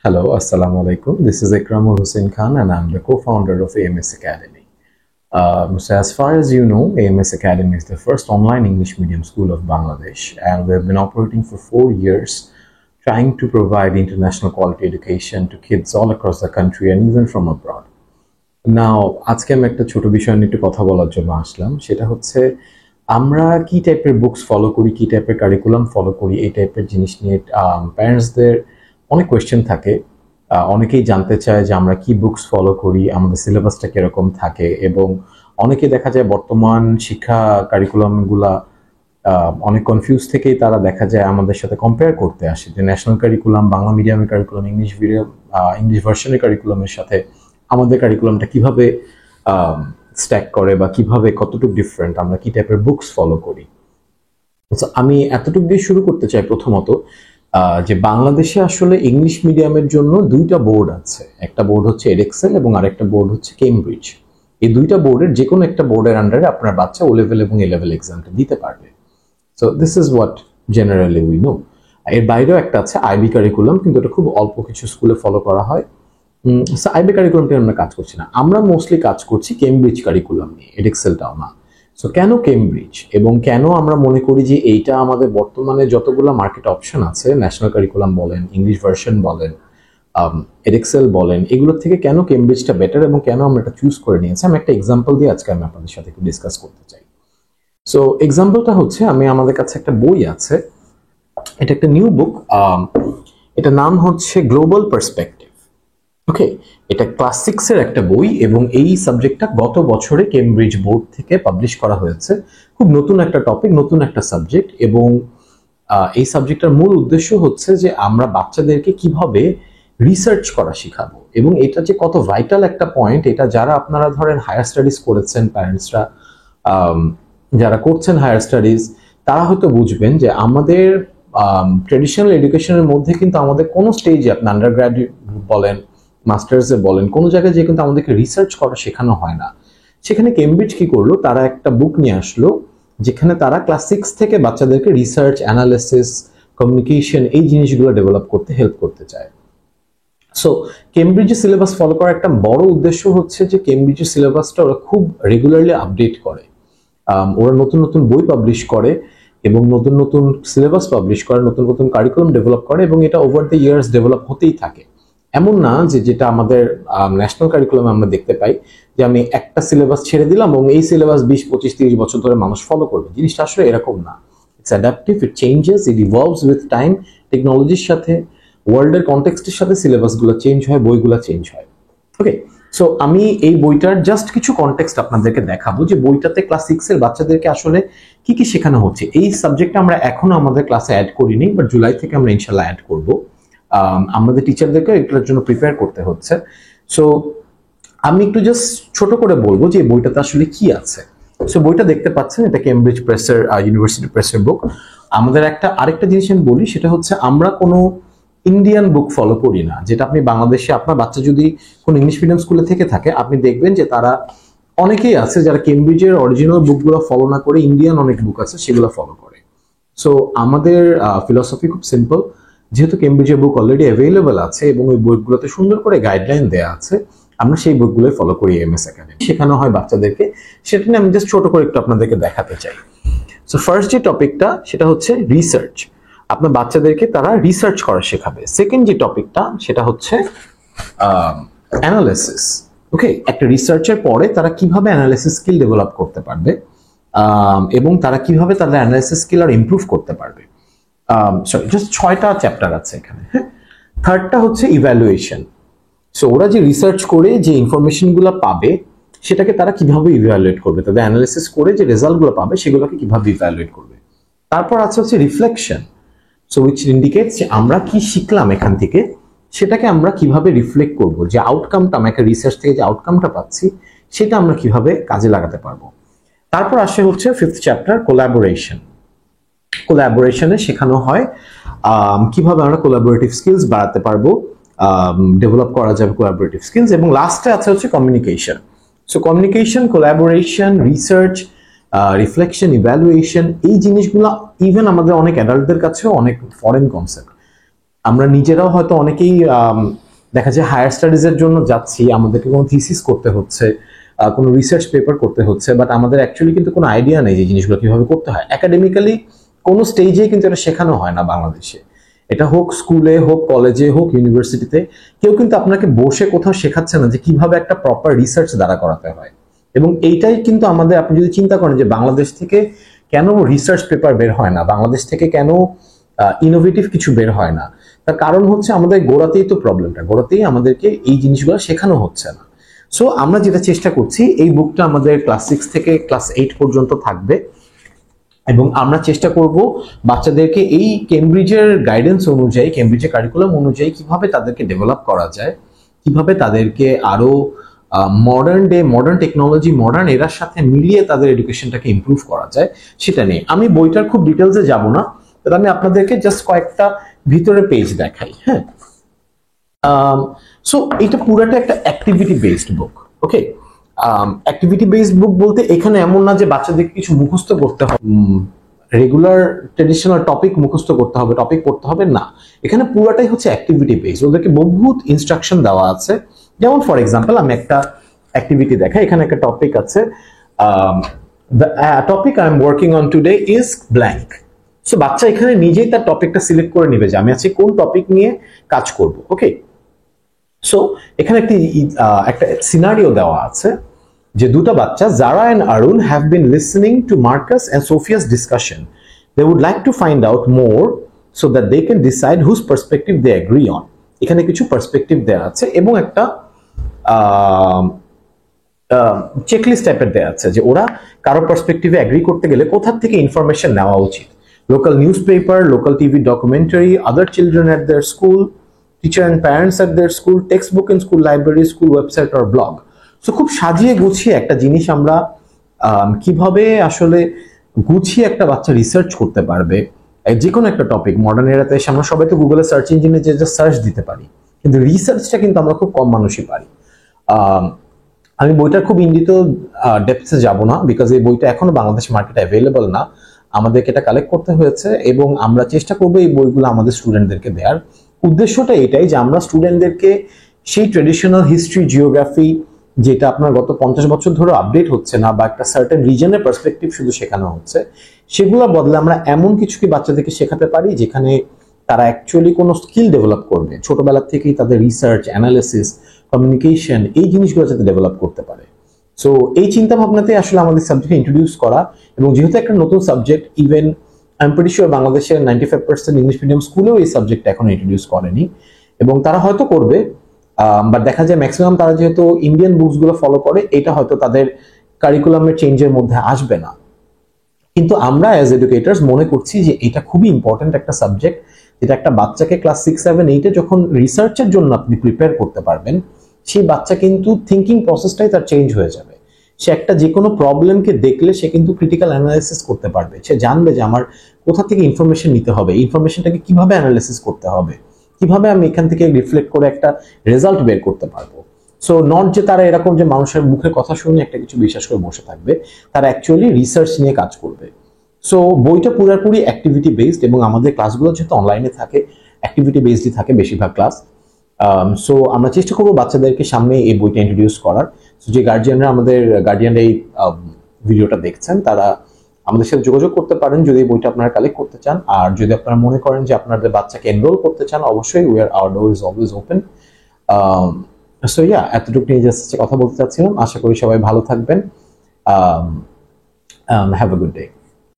Hello, Assalamu alaikum. This is Ikramul Hussain Khan and I'm the co-founder of AMS Academy. So as far as you know, AMS Academy is the first online English medium school of Bangladesh, and we have been operating for 4 years trying to provide international quality education to kids all across the country and even from abroad. Now, আজকে আমি একটা ছোট বিষয় নিয়ে একটু কথা বলার জন্য আসলাম। সেটা হচ্ছে আমরা কি টাইপের বুকস ফলো করি, কি টাইপের কারিকুলাম ফলো করি, এই টাইপের জিনিস নিয়ে প্যারেন্টসদের অনেক কোয়েশ্চেন থাকে। অনেকেই জানতে চায় যে আমরা কি বুকস ফলো করি, আমাদের সিলেবাসটা কিরকম থাকে, এবং অনেকে দেখা যায় বর্তমান শিক্ষা কারিকুলামগুলা অনেক কনফিউজ থেকেই তারা দেখা যায় আমাদের সাথে কম্পেয়ার করতে আসে যে ন্যাশনাল কারিকুলাম, বাংলা মিডিয়ামের কারিকুলাম, ইংলিশ ভার্সনের কারিকুলামের সাথে আমাদের কারিকুলামটা কিভাবে স্ট্যাক করে বা কিভাবে কতটুকু ডিফারেন্ট, আমরা কি টাইপের বুকস ফলো করি। আমি এতটুকু দিয়ে শুরু করতে চাই। প্রথমত যে বাংলাদেশে আসলে ইংলিশ মিডিয়ামের জন্য দুইটা বোর্ড আছে, একটা বোর্ড হচ্ছে এডেক্সেল এবং আরেকটা বোর্ড হচ্ছে কেমব্রিজ। এই দুইটা বোর্ডের যে কোনো একটা বোর্ডের আন্ডারে আপনার বাচ্চা ও লেভেল এবং এ লেভেল এক্সামটা দিতে পারবে। So this is what generally we know. এর বাইরেও একটা আছে আইবি কারিকুলাম, কিন্তু এটা খুব অল্প কিছু স্কুলে ফলো করা হয়। আইবি কারিকুলামটা আমরা কাজ করছি না, আমরা মোস্টলি কাজ করছি কেমব্রিজ কারিকুলাম নিয়ে, এডেক্সেলটাও না। সো কেন কেমব্রিজ এবং কেন আমরা মনে করি যে এইটা আমাদের বর্তমানে যতগুলো মার্কেট অপশন আছে, ন্যাশনাল কারিকুলাম বলেন, ইংলিশ ভার্সন বলেন, এডেক্সেল বলেন, এগুলোর থেকে কেন কেমব্রিজটা বেটার এবং কেন আমরা এটা চুজ করে নিয়েছি, আমি একটা এক্সাম্পল দিয়ে আজকে আমি আপনাদের সাথে একটু ডিসকাস করতে চাই। সো এক্সাম্পলটা হচ্ছে, আমাদের কাছে একটা বই আছে, এটা একটা নিউ বুক, এটা নাম হচ্ছে গ্লোবাল পার্সপেক্টিভ। ওকে, এটা ক্লাস 6 এর একটা বই এবং এই সাবজেক্টটা গত বছরে কেমব্রিজ বোর্ড থেকে পাবলিশ করা হয়েছে। খুব নতুন একটা টপিক, নতুন একটা সাবজেক্ট, এবং এই সাবজেক্টটার মূল উদ্দেশ্য হচ্ছে যে আমরা বাচ্চাদেরকে কিভাবে রিসার্চ করা শেখাবো, এবং এটা যে কত ভাইটাল একটা পয়েন্ট, এটা যারা আপনারা ধরেন হায়ার স্টাডিজ করেছেন, প্যারেন্টসরা যারা করছেন হায়ার স্টাডিজ, তারা হয়তো বুঝবেন যে আমাদের ট্রেডিশনাল এডুকেশনের মধ্যে কিন্তু আমাদের কোনো স্টেজে, আপনি আন্ডার গ্রাজুয়েট বলেন, মাস্টার্সে বলেন, কোনো জায়গায় যে কিন্তু আমাদেরকে রিসার্চ করা শেখানো হয় না। সেখানে কেমব্রিজ কি করলো, তারা একটা বুক নিয়ে আসলো যেখানে তারা ক্লাস 6 থেকে বাচ্চাদেরকে রিসার্চ, অ্যানালিসিস, কমিউনিকেশন, এই জিনিসগুলো ডেভেলপ করতে হেল্প করতে চায়। সো কেমব্রিজের সিলেবাস ফলো করার একটা বড় উদ্দেশ্য হচ্ছে যে কেমব্রিজের সিলেবাসটা ওরা খুব রেগুলারলি আপডেট করে, ওরা নতুন নতুন বই পাবলিশ করে এবং নতুন নতুন সিলেবাস পাবলিশ করে, নতুন নতুন কারিকুলাম ডেভেলপ করে, এবং এটা ওভার দ্য ইয়ার্স ডেভেলপ হতেই থাকে। এমন না যে যেটা আমাদের ন্যাশনাল কারিকুলামে আমরা দেখতে পাই যে আমি একটা সিলেবাস ছেড়ে দিলাম এবং এই সিলেবাস 20, 25, 30 বছর ধরে মানুষ ফলো করবে। জিনিসটা আসলে এরকম না। It's adaptive, it changes, it evolves with time. টেকনোলজির সাথে, ওয়ার্ল্ডের কনটেক্সটের সাথে সিলেবাসগুলো চেঞ্জ হয়, বইগুলো চেঞ্জ হয়। ওকে, সো আমি এই বইটার জাস্ট কিছু কনটেক্সট আপনাদেরকে দেখাবো যে বইটাতে ক্লাস 6 এর বাচ্চাদেরকে আসলে কি কি শেখানো হচ্ছে। এই সাবজেক্টটা আমরা এখনো আমাদের ক্লাসে অ্যাড করিনি, বাট জুলাই থেকে আমরা ইনশাল্লাহ অ্যাড করবো। আমাদের টিচারদেরকে এগুলোর জন্য প্রিপেয়ার করতে হচ্ছে। সো আমি একটু জাস্ট ছোট করে বলবো যে বইটাতে আসলে কি আছে। সো বইটা দেখতে পাচ্ছেন, এটা কেমব্রিজ প্রেসের, ইউনিভার্সিটি প্রেসের বুক। আমাদের আরেকটা জিনিস আমি বলি, সেটা হচ্ছে আমরা কোনো ইন্ডিয়ান বুক ফলো করি না। যেটা আপনি বাংলাদেশে, আপনার বাচ্চা যদি কোনো ইংলিশ মিডিয়াম স্কুলে থেকে থাকে, আপনি দেখবেন যে তারা অনেকেই আছে যারা কেমব্রিজের অরিজিনাল বুকগুলো ফলো না করে ইন্ডিয়ান অনেক বুক আছে সেগুলো ফলো করে। সো আমাদের ফিলসফি খুব সিম্পল, যেহেতু কেমব্রিজের বুক অলরেডি অ্যাভেলেবল আছে এবং ওই বইগুলোতে সুন্দর করে গাইডলাইন দেওয়া আছে, আমরা সেই বইগুলোই ফলো করি। এমএস একাডেমি শেখানো হয় বাচ্চাদেরকে, সেটা নিয়ে আমি জাস্ট ছোট করে একটু আপনাদেরকে দেখাতে চাই। সো ফার্স্ট যে টপিকটা, সেটা হচ্ছে রিসার্চ। আপনার বাচ্চাদেরকে তারা রিসার্চ করা শেখাবে। সেকেন্ড যে টপিকটা, সেটা হচ্ছে অ্যানালিসিস। ওকে, একটা রিসার্চের পরে তারা কিভাবে অ্যানালিসিস স্কিল ডেভেলপ করতে পারবে এবং তারা কিভাবে তাদের অ্যানালিসিস স্কিল আর ইমপ্রুভ করতে পারবে। সরি, জাস্ট 6টা চ্যাপ্টার আছে এখানে। হ্যাঁ, থার্ডটা হচ্ছে ইভ্যালুয়েশন। সো ওরা যে রিসার্চ করে যে ইনফরমেশনগুলো পাবে, সেটাকে তারা কিভাবে ইভ্যালুয়েট করবে, তাদের অ্যানালিসিস করে যে রেজাল্টগুলো পাবে সেগুলোকে কিভাবে ইভ্যালুয়েট করবে। তারপর আছে হচ্ছে রিফ্লেকশন। সো উইচ ইন্ডিকেটস যে আমরা কি শিখলাম এখান থেকে, সেটাকে আমরা কিভাবে রিফ্লেক্ট করব, যে আউটকামটা আমরা একটা রিসার্চ থেকে যে আউটকামটা পাচ্ছি সেটা আমরা কিভাবে কাজে লাগাতে পারবো। তারপর আসে হচ্ছে 5th চ্যাপ্টার, কোলাবোরেশন। কোলাবোরেশনে শেখানো হয় কিভাবে আমরা কোলাবোরেটিভ স্কিলস বাড়াতে পারবো, ডেভেলপ করা যাবে কোলাবোরেটিভ স্কিলস। এবং লাস্টে আছে হচ্ছে communication. So communication, collaboration, research, reflection, evaluation, এই জিনিসগুলো ইভেন আমাদের অনেক অ্যাডাল্টদের কাছেও অনেক ফরেন কনসেপ্ট। আমরা নিজেরাও হয়তো অনেকেই দেখা যায় হায়ার স্টাডিজের জন্য যাচ্ছি, আমাদেরকে কোনো থিসিস করতে হচ্ছে, কোনো রিসার্চ পেপার করতে হচ্ছে, বাট আমাদের অ্যাকচুয়ালি কিন্তু কোনো আইডিয়া নেই যে জিনিসগুলো কিভাবে করতে হয়। একাডেমিক্যালি কোনো স্টেজে কিন্তু এটা শেখানো হয় না বাংলাদেশে। এটা হোক স্কুলে, হোক কলেজে, হোক ইউনিভার্সিটিতে, কেউ কিন্তু আপনাকে বসে কোথাও শেখাচ্ছে না যে কিভাবে একটা প্রপার রিসার্চ দ্বারা করাতে হয়। এবং এইটাই কিন্তু আমাদের, আপনি যদি চিন্তা করেন যে বাংলাদেশ থেকে কেন রিসার্চ পেপার বের হয় না, বাংলাদেশ থেকে কেন ইনোভেটিভ কিছু বের হয় না, তার কারণ হচ্ছে আমাদের গোড়াতেই তো প্রবলেমটা, গোড়াতেই আমাদেরকে এই জিনিসগুলো শেখানো হচ্ছে না। সো আমরা যেটা চেষ্টা করছি, এই বুকটা আমাদের ক্লাস 6 থেকে ক্লাস 8 পর্যন্ত থাকবে এবং আমরা চেষ্টা করব বাচ্চাদেরকে এই কেমব্রিজের গাইডেন্স অনুযায়ী, কেমব্রিজের কারিকুলাম অনুযায়ী কিভাবে তাদেরকে ডেভেলপ করা যায়, কিভাবে তাদেরকে আরো মডার্ন টেকনোলজি, মডার্ন এরার সাথে মিলিয়ে তাদের এডুকেশনটাকে ইমপ্রুভ করা যায় সেটা নিয়ে। আমি বইটার খুব ডিটেলসে যাব না, তবে আমি আপনাদেরকে জাস্ট কয়েকটা ভিতরে পেজ দেখাই। হ্যাঁ, সো এটা পুরাটা একটা অ্যাক্টিভিটি বেসড বুক। ওকে, অ্যাক্টিভিটি বেসড বুক বলতে এখানে এমন না যে বাচ্চাদেরকে কিছু মুখস্থ করতে হবে, রেগুলার ট্রেডিশনাল টপিক মুখস্থ করতে হবে, টপিক পড়তে হবে না। এখানে পুরাটাই হচ্ছে অ্যাক্টিভিটি বেসড, ওদেরকে বহুত ইনস্ট্রাকশন দেওয়া আছে। যেমন ফর এক্সাম্পল আমি একটা অ্যাক্টিভিটি দেখাই। এখানে একটা টপিক আছে, the topic I am working on today is blank. So বাচ্চা এখানে নিজেই তার টপিকটা সিলেক্ট করে নেবে যে আমি আজকে কোন টপিক নিয়ে কাজ করব। ওকে, সো এখানে একটা সিনারিও দেওয়া আছে যে দুটো বাচ্চা, Zara and Arun, have been listening to Marcus and Sophia's discussion. They would like to find out more so that they can decide whose perspective they agree on. এখানে কিছু পার্সপেক্টিভ দেওয়া আছে এবং একটা চেকলিস্ট টাইপের দেওয়া আছে যে ওরা কারো পার্সপেক্টিভে এগ্রি করতে গেলে কোথা থেকে ইনফরমেশন নেওয়া উচিত। Local news paper, local TV documentary, other children at their school, teacher and parents at their school, text book in school library, school website or blog. So খুব সাজিয়ে গুছিয়ে একটা জিনিস আমরা কিভাবে আসলে গুছিয়ে একটা বাচ্চা রিসার্চ করতে পারবে যে কোনো একটা টপিক। মডার্ন এরাতে এসে আমরা সবাই তো গুগলে সার্চ ইঞ্জিনে যে সার্চ দিতে পারি, কিন্তু রিসার্চটা কিন্তু আমরা খুব কম মানুষই পারি। আমি বইটার খুব ইন্ডিত ডেপথে যাব না, বিকজ এই বইটা এখনো বাংলাদেশ মার্কেটে অ্যাভেলেবল না। আমাদেরকে এটা কালেক্ট করতে হয়েছে এবং আমরা চেষ্টা করবো এই বইগুলো আমাদের স্টুডেন্টদেরকে দেওয়ার। উদ্দেশ্যটা এটাই যে আমরা স্টুডেন্টদেরকে সেই ট্রেডিশনাল হিস্ট্রি, জিওগ্রাফি, যেটা আপনার গত 50 বছর ধরে আপডেট হচ্ছে না, বা একটা সার্টেন রিজনের পার্সপেক্টিভ শুধু শেখানো হচ্ছে, সেগুলোর বদলে আমরা এমন কিছু কি বাচ্চাদেরকে শেখাতে পারি যেখানে তারা অ্যাকচুয়ালি কোনো স্কিল ডেভেলপ করবে, ছোটবেলা থেকেই তাদের রিসার্চ, অ্যানালিসিস, কমিউনিকেশন, এই জিনিসগুলো যাতে ডেভেলপ করতে পারে। সো এই চিন্তা ভাবনাতে আসলে আমাদের সাবজেক্ট ইন্ট্রোডিউস করা, এবং যেহেতু একটা নতুন subject, even I am pretty sure বাংলাদেশের 95% ইংলিশ মিডিয়াম স্কুলেও এই সাবজেক্টটা এখন ইন্ট্রোডিউস করেনি, এবং তারা হয়তো করবে, বাট দেখা যায় ম্যাক্সিমাম তারা যেহেতু ইন্ডিয়ান বুকস গুলো ফলো করে, এটা হয়তো তাদের কারিকুলামের চেঞ্জের মধ্যে আসবে না। কিন্তু আমরা অ্যাজ এডুকেটার্স মনে করছি যে এটা খুবই ইম্পর্টেন্ট একটা সাবজেক্ট, যেটা একটা বাচ্চাকে ক্লাস 6, 7, 8-এ যখন রিসার্চের জন্য আপনি প্রিপেয়ার করতে পারবেন, সেই বাচ্চা কিন্তু থিঙ্কিং প্রসেসটাই তার চেঞ্জ হয়ে যাবে। সে একটা যে কোনো প্রবলেমকে দেখলে সে কিন্তু ক্রিটিক্যাল অ্যানালাইসিস করতে পারবে, সে জানবে যে আমার কোথা থেকে ইনফরমেশন নিতে হবে, ইনফরমেশনটাকে কিভাবে অ্যানালাইসিস করতে হবে, কিভাবে আমি এখান থেকে রিফ্লেক্ট করে একটা রেজাল্ট বের করতে পারবো। সো নট যে তারা এরকম যে মানুষের মুখের কথা শুনে একটা কিছু বিশ্বাস করে বসে থাকবে, তারা অ্যাকচুয়ালি রিসার্চ নিয়ে কাজ করবে। সো বইটা পুরোপুরি অ্যাক্টিভিটি বেসড, এবং আমাদের ক্লাসগুলো যেহেতু অনলাইনে থাকে, অ্যাক্টিভিটি বেসডই থাকে বেশিরভাগ ক্লাস। সো আমরা চেষ্টা করবো বাচ্চাদেরকে সামনে এই বইটা ইন্ট্রোডিউস করার। সো যে গার্ডিয়ানরা এই ভিডিওটা দেখছেন, তারা আমাদের সাথে যোগাযোগ করতে পারেন যদি এই বইটা আপনারা কালেক্ট করতে চান। আর যদি আপনারা মনে করেন যে আপনাদের বাচ্চাকে এনরোল করতে চান, অবশ্যই hour door is always open. So yeah, এতটুকু নিয়ে জাস্ট কথা বলতে চাচ্ছিলাম। আশা করি সবাই ভালো থাকবেন। Have a good day.